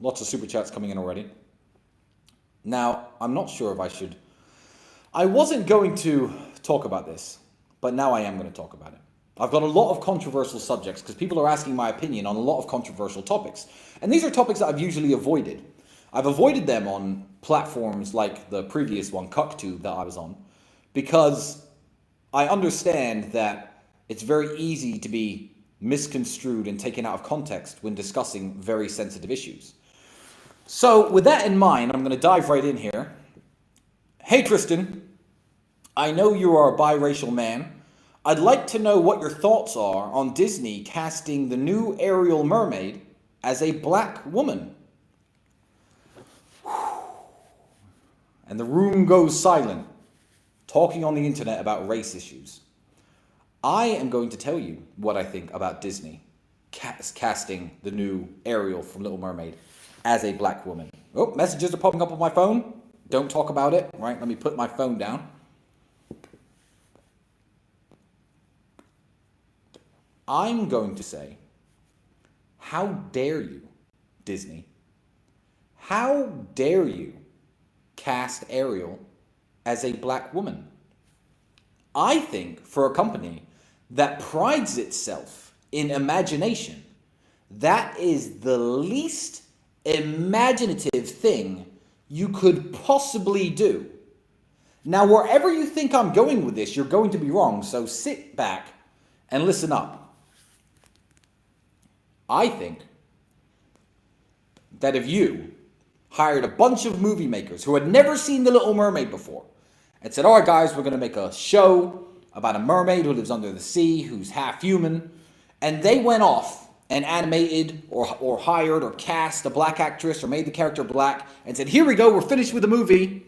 Lots of super chats coming in already. Now, I'm not sure if I should... I wasn't going to talk about this, but now I am going to talk about it. I've got a lot of controversial subjects because people are asking my opinion on a lot of controversial topics. And these are topics that I've usually avoided. I've avoided them on platforms like the previous one, CuckTube, that I was on, because I understand that it's very easy to be misconstrued and taken out of context when discussing very sensitive issues. So with that in mind, I'm going to dive right in here. Hey Tristan, I know you are a biracial man. I'd like to know what your thoughts are on Disney casting the new Ariel Mermaid as a black woman. And the room goes silent, talking on the internet about race issues. I am going to tell you what I think about Disney casting the new Ariel from Little Mermaid as a black woman. Oh, messages are popping up on my phone. Don't talk about it. Right, let me put my phone down. I'm going to say, how dare you, Disney? How dare you cast Ariel as a black woman? I think for a company that prides itself in imagination, that is the least imaginative thing you could possibly do. Now, wherever you think I'm going with this, you're going to be wrong, so sit back and listen up. I think that if you hired a bunch of movie makers who had never seen The Little Mermaid before and said, all right, guys, we're going to make a show about a mermaid who lives under the sea, who's half human, and they went off and animated or hired or cast a black actress or made the character black and said, here we go, we're finished with the movie.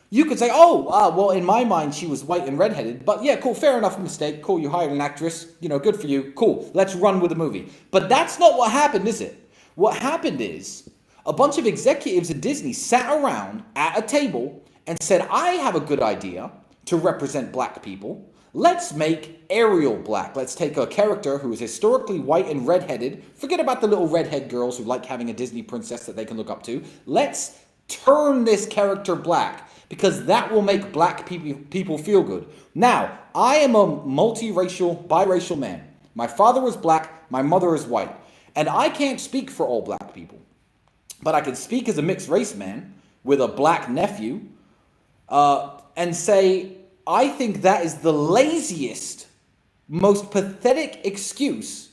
You could say, well, in my mind, she was white and redheaded, but yeah, cool, fair enough, mistake. Cool, you hired an actress, good for you. Cool, let's run with the movie. But that's not what happened, is it? What happened is a bunch of executives at Disney sat around at a table and said, I have a good idea to represent black people. Let's make Ariel black. Let's take a character who is historically white and redheaded. Forget about the little redhead girls who like having a Disney princess that they can look up to. Let's turn this character black, because that will make black people feel good. Now, I am a multiracial, biracial man. My father was black, my mother is white. And I can't speak for all black people. But I can speak as a mixed race man with a black nephew and say, I think that is the laziest, most pathetic excuse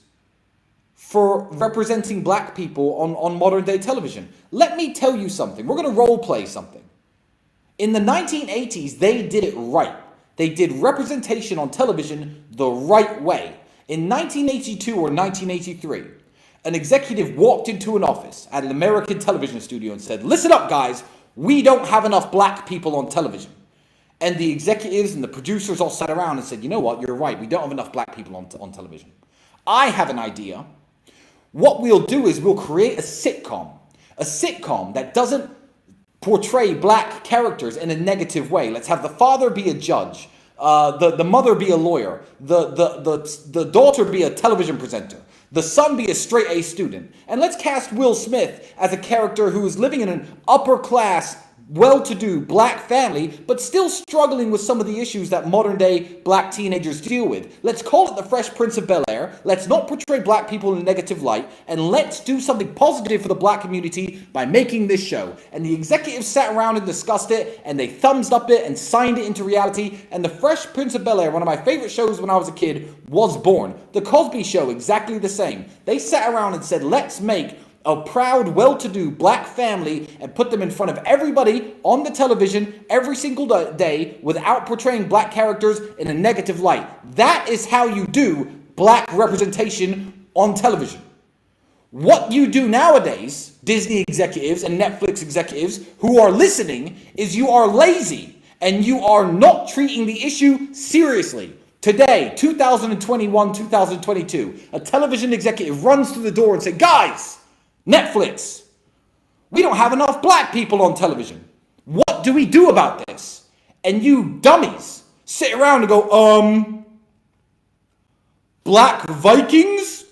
for representing black people on modern day television. Let me tell you something. We're going to role play something. In the 1980s, they did it right. They did representation on television the right way. In 1982 or 1983, an executive walked into an office at an American television studio and said, listen up, guys, we don't have enough black people on television. And the executives and the producers all sat around and said, you know what, you're right, we don't have enough black people on television. I have an idea. What we'll do is we'll create a sitcom that doesn't portray black characters in a negative way. Let's have the father be a judge, the mother be a lawyer, the daughter be a television presenter, the son be a straight A student. And let's cast Will Smith as a character who is living in an upper class, well-to-do black family, but still struggling with some of the issues that modern-day black teenagers deal with. Let's call it the Fresh Prince of Bel-Air. Let's not portray black people in a negative light, and let's do something positive for the black community by making this show. And the executives sat around and discussed it, and they thumbs up it and signed it into reality, and the Fresh Prince of Bel-Air, one of my favorite shows when I was a kid, was born. The Cosby Show, exactly the same. They sat around and said, let's make a proud, well-to-do black family and put them in front of everybody on the television every single day without portraying black characters in a negative light. That is how you do black representation on television. What you do nowadays, Disney executives and Netflix executives who are listening, is you are lazy and you are not treating the issue seriously. Today, 2021, 2022, a television executive runs through the door and says, guys, Netflix, we don't have enough black people on television. What do we do about this? And you dummies sit around and go, Black Vikings?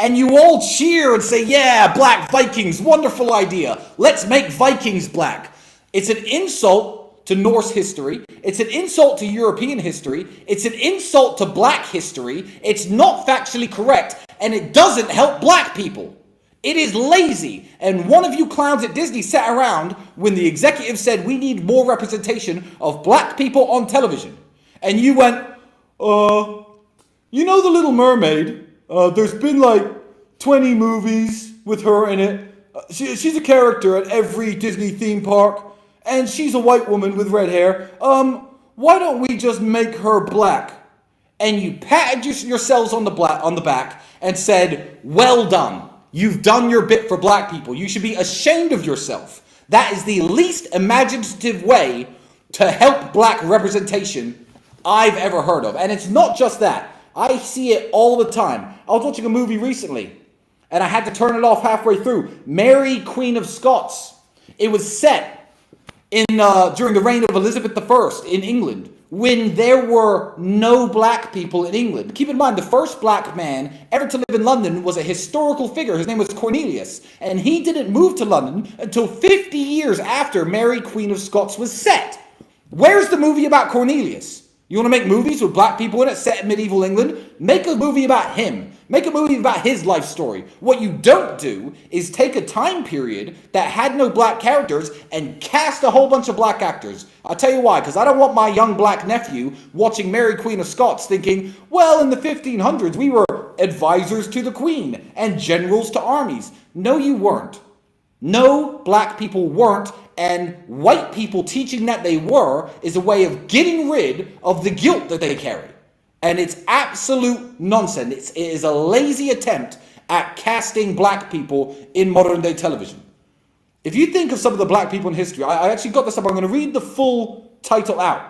And you all cheer and say, yeah, black Vikings, wonderful idea. Let's make Vikings black. It's an insult to Norse history. It's an insult to European history. It's an insult to black history. It's not factually correct, and it doesn't help black people. It is lazy. And one of you clowns at Disney sat around when the executive said we need more representation of black people on television. And you went, you know the Little Mermaid? There's been like 20 movies with her in it. She's a character at every Disney theme park. And she's a white woman with red hair. Why don't we just make her black? And you patted yourselves on the back and said, well done. You've done your bit for black people. You should be ashamed of yourself. That is the least imaginative way to help black representation I've ever heard of. And it's not just that. I see it all the time. I was watching a movie recently, and I had to turn it off halfway through. Mary, Queen of Scots. It was set during the reign of Elizabeth I in England, when there were no black people in England. Keep in mind, the first black man ever to live in London was a historical figure. His name was Cornelius, and he didn't move to London until 50 years after Mary, Queen of Scots was set. Where's the movie about Cornelius? You want to make movies with black people in it set in medieval England? Make a movie about him. Make a movie about his life story. What you don't do is take a time period that had no black characters and cast a whole bunch of black actors. I'll tell you why, because I don't want my young black nephew watching Mary Queen of Scots thinking, well, in the 1500s, we were advisors to the Queen and generals to armies. No, you weren't. No, black people weren't, and white people teaching that they were is a way of getting rid of the guilt that they carry. And it's absolute nonsense. It is a lazy attempt at casting black people in modern day television. If you think of some of the black people in history, I actually got this up. I'm going to read the full title out.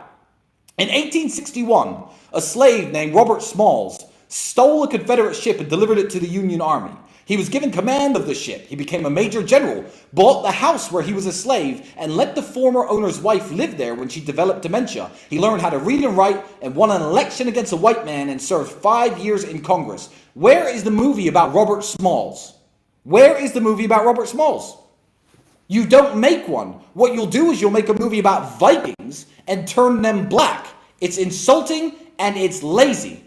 In 1861, a slave named Robert Smalls stole a Confederate ship and delivered it to the Union Army. He was given command of the ship. He became a major general, bought the house where he was a slave, and let the former owner's wife live there when she developed dementia. He learned how to read and write and won an election against a white man and served 5 years in Congress. Where is the movie about Robert Smalls? Where is the movie about Robert Smalls? You don't make one. What you'll do is you'll make a movie about Vikings and turn them black. It's insulting and it's lazy.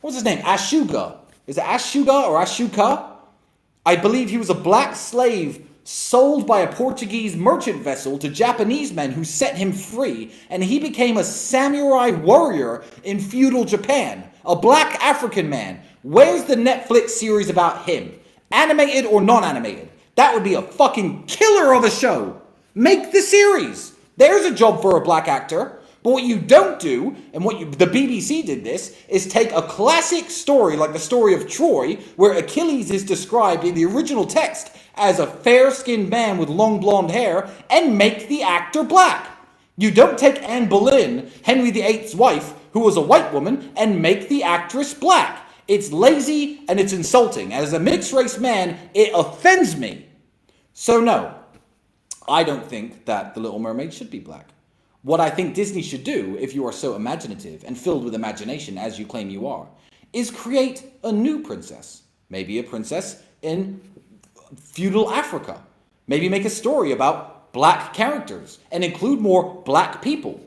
What's his name? Ashuga. Is it Ashuga or Ashuka? I believe he was a black slave sold by a Portuguese merchant vessel to Japanese men who set him free, and he became a samurai warrior in feudal Japan, a black African man. Where's the Netflix series about him? Animated or non-animated? That would be a fucking killer of a show. Make the series. There's a job for a black actor. But what you don't do, and the BBC did this, is take a classic story like the story of Troy, where Achilles is described in the original text as a fair-skinned man with long blonde hair, and make the actor black. You don't take Anne Boleyn, Henry VIII's wife, who was a white woman, and make the actress black. It's lazy and it's insulting. As a mixed-race man, it offends me. So no, I don't think that The Little Mermaid should be black. What I think Disney should do, if you are so imaginative and filled with imagination as you claim you are, is create a new princess. Maybe a princess in feudal Africa. Maybe make a story about black characters and include more black people.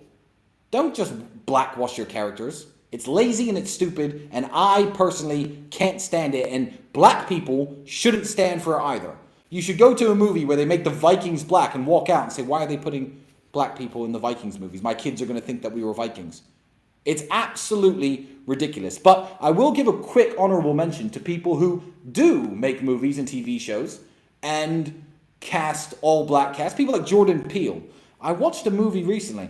Don't just blackwash your characters. It's lazy and it's stupid, and I personally can't stand it, and black people shouldn't stand for it either. You should go to a movie where they make the Vikings black and walk out and say, why are they putting black people in the Vikings movies? My kids are going to think that we were Vikings. It's absolutely ridiculous. But I will give a quick honorable mention to people who do make movies and TV shows and cast all black cast. People like Jordan Peele. I watched a movie recently.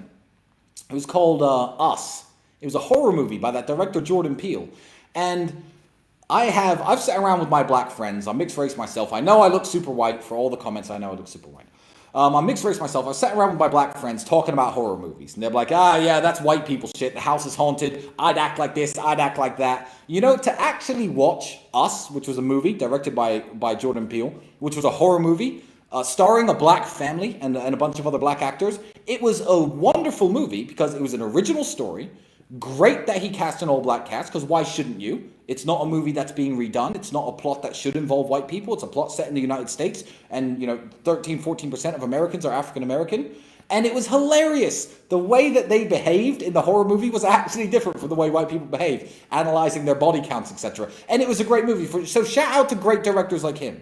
It was called Us. It was a horror movie by that director Jordan Peele. And I've sat around with my black friends. I'm mixed race myself. I know I look super white. For all the comments, I know I look super white. I'm mixed race myself. I sat around with my black friends talking about horror movies. And they're like, yeah, that's white people shit. The house is haunted. I'd act like this. I'd act like that. You know, to actually watch Us, which was a movie directed by Jordan Peele, which was a horror movie, starring a black family and a bunch of other black actors. It was a wonderful movie because it was an original story. Great that he cast an all-black cast, because why shouldn't you? It's not a movie that's being redone. It's not a plot that should involve white people. It's a plot set in the United States, and 13-14% of Americans are African American. And it was hilarious. The way that they behaved in the horror movie was actually different from the way white people behave, analyzing their body counts, etc. And it was a great movie. So shout out to great directors like him.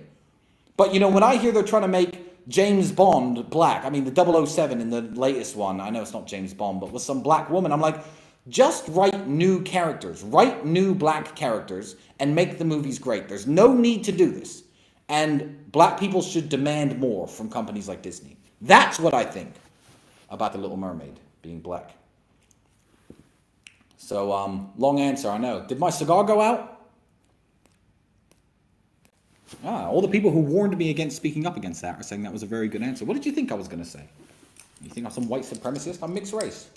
But when I hear they're trying to make James Bond black, I mean the 007 in the latest one, I know it's not James Bond, but with some black woman, I'm like, just write new characters, write new black characters, and make the movies great. There's no need to do this. And black people should demand more from companies like Disney. That's what I think about The Little Mermaid being black. So, long answer, I know. Did my cigar go out? All the people who warned me against speaking up against that are saying that was a very good answer. What did you think I was going to say? You think I'm some white supremacist? I'm mixed race.